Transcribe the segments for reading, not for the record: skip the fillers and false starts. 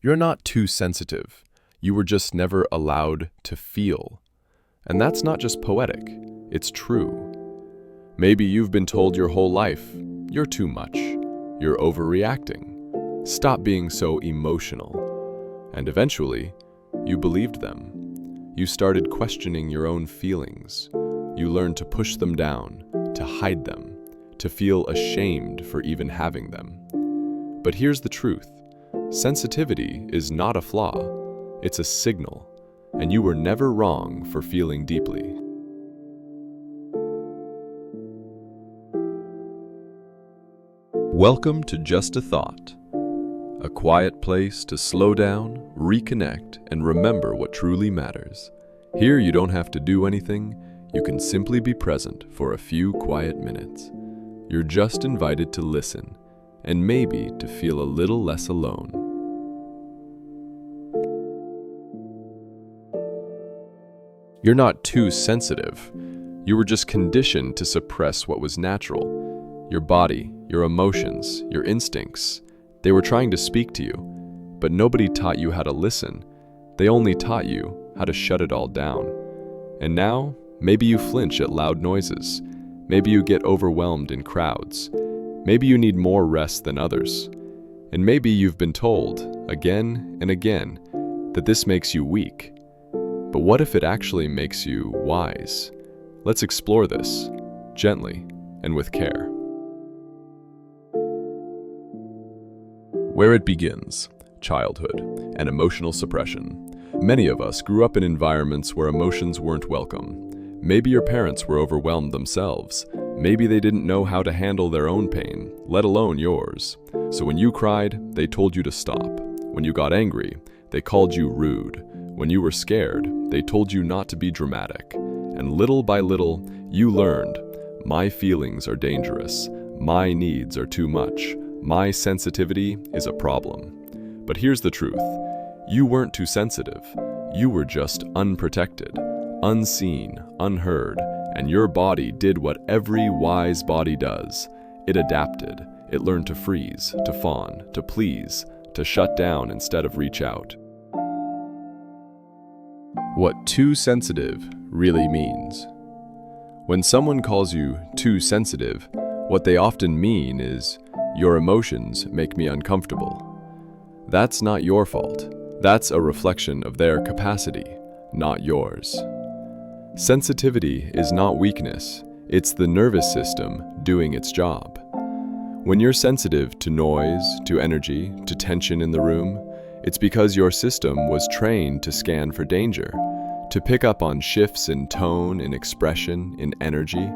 You're not too sensitive. You were just never allowed to feel. And that's not just poetic, it's true. Maybe you've been told your whole life, you're too much, you're overreacting, stop being so emotional. And eventually, you believed them. You started questioning your own feelings. You learned to push them down, to hide them, to feel ashamed for even having them. But here's the truth. Sensitivity is not a flaw. It's a signal, and you were never wrong for feeling deeply. Welcome to Just a Thought, a quiet place to slow down, reconnect, and remember what truly matters. Here you don't have to do anything, you can simply be present for a few quiet minutes. You're just invited to listen, and maybe to feel a little less alone. You're not too sensitive. You were just conditioned to suppress what was natural. Your body, your emotions, your instincts, they were trying to speak to you, but nobody taught you how to listen. They only taught you how to shut it all down. And now, maybe you flinch at loud noises. Maybe you get overwhelmed in crowds. Maybe you need more rest than others. And maybe you've been told, again and again, that this makes you weak. But what if it actually makes you wise? Let's explore this, gently and with care. Where it begins, childhood and emotional suppression. Many of us grew up in environments where emotions weren't welcome. Maybe your parents were overwhelmed themselves. Maybe they didn't know how to handle their own pain, let alone yours. So when you cried, they told you to stop. When you got angry, they called you rude. When you were scared, they told you not to be dramatic. And little by little, you learned, my feelings are dangerous. My needs are too much. My sensitivity is a problem. But here's the truth. You weren't too sensitive. You were just unprotected, unseen, unheard, and your body did what every wise body does. It adapted. It learned to freeze, to fawn, to please, to shut down instead of reach out. What too sensitive really means. When someone calls you too sensitive, what they often mean is, your emotions make me uncomfortable. That's not your fault. That's a reflection of their capacity, not yours. Sensitivity is not weakness. It's the nervous system doing its job. When you're sensitive to noise, to energy, to tension in the room, it's because your system was trained to scan for danger, to pick up on shifts in tone, in expression, in energy.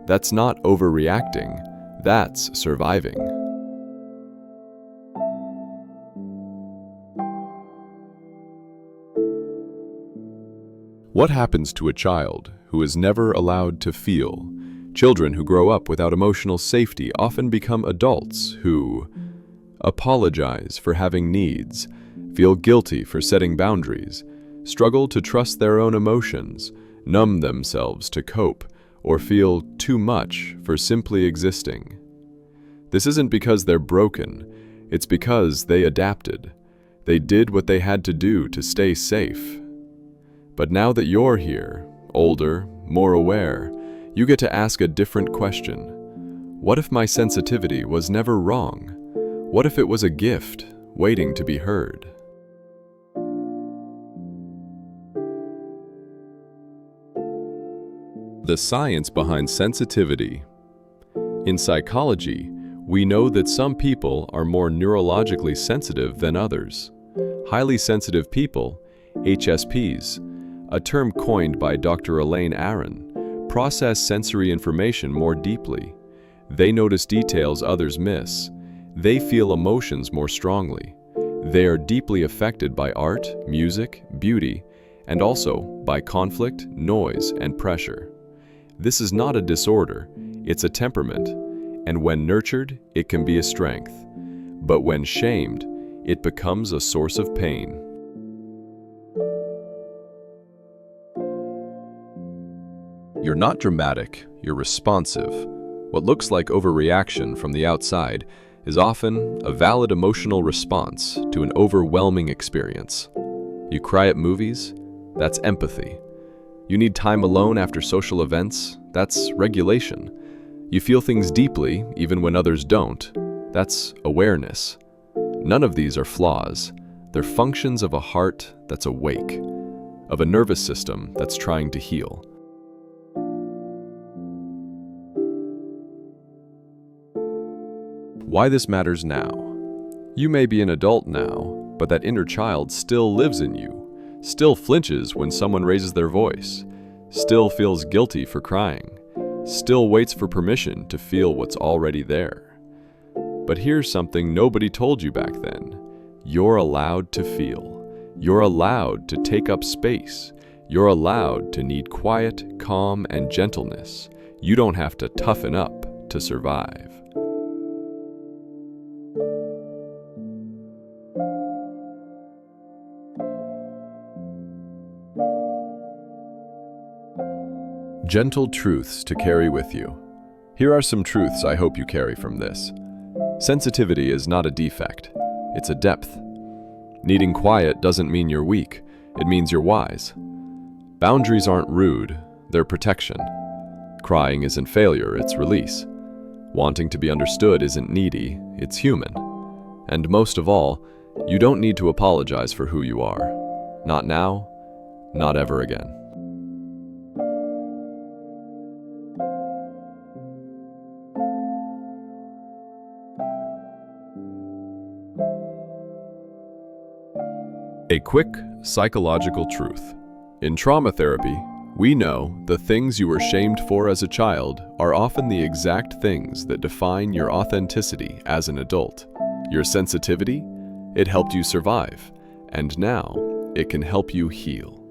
That's not overreacting. That's surviving. What happens to a child who is never allowed to feel? Children who grow up without emotional safety often become adults who apologize for having needs, feel guilty for setting boundaries, struggle to trust their own emotions, numb themselves to cope, or feel too much for simply existing. This isn't because they're broken, it's because they adapted. They did what they had to do to stay safe. But now that you're here, older, more aware, you get to ask a different question. What if my sensitivity was never wrong? What if it was a gift, waiting to be heard? The science behind sensitivity. In psychology, we know that some people are more neurologically sensitive than others. Highly sensitive people, HSPs, a term coined by Dr. Elaine Aron, process sensory information more deeply. They notice details others miss. They feel emotions more strongly. They are deeply affected by art, music, beauty, and also by conflict, noise, and pressure. This is not a disorder, it's a temperament, and when nurtured, it can be a strength. But when shamed, it becomes a source of pain. You're not dramatic, you're responsive. What looks like overreaction from the outside is often a valid emotional response to an overwhelming experience. You cry at movies? That's empathy. You need time alone after social events? That's regulation. You feel things deeply, even when others don't? That's awareness. None of these are flaws. They're functions of a heart that's awake, of a nervous system that's trying to heal. Why this matters now. You may be an adult now, but that inner child still lives in you, still flinches when someone raises their voice, still feels guilty for crying, still waits for permission to feel what's already there. But here's something nobody told you back then. You're allowed to feel. You're allowed to take up space. You're allowed to need quiet, calm, and gentleness. You don't have to toughen up to survive. Gentle truths to carry with you. Here are some truths I hope you carry from this. Sensitivity is not a defect, it's a depth. Needing quiet doesn't mean you're weak, it means you're wise. Boundaries aren't rude, they're protection. Crying isn't failure, it's release. Wanting to be understood isn't needy, it's human. And most of all, you don't need to apologize for who you are. Not now, not ever again. A quick psychological truth. In trauma therapy, we know the things you were shamed for as a child are often the exact things that define your authenticity as an adult. Your sensitivity, it helped you survive, and now it can help you heal.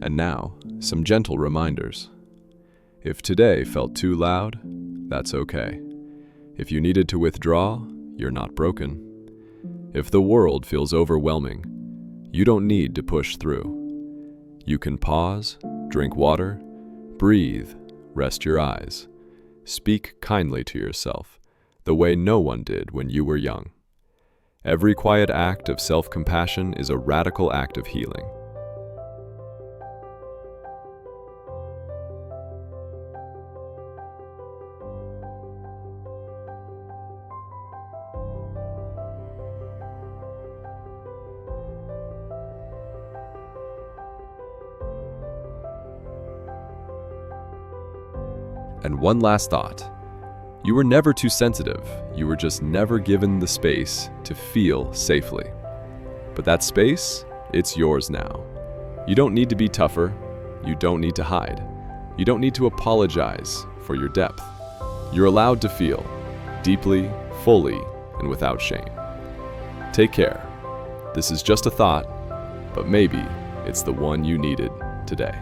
And now, some gentle reminders. If today felt too loud, that's okay. If you needed to withdraw, you're not broken. If the world feels overwhelming, you don't need to push through. You can pause, drink water, breathe, rest your eyes. Speak kindly to yourself, the way no one did when you were young. Every quiet act of self-compassion is a radical act of healing. And one last thought. You were never too sensitive. You were just never given the space to feel safely. But that space, it's yours now. You don't need to be tougher. You don't need to hide. You don't need to apologize for your depth. You're allowed to feel deeply, fully, and without shame. Take care. This is just a thought, but maybe it's the one you needed today.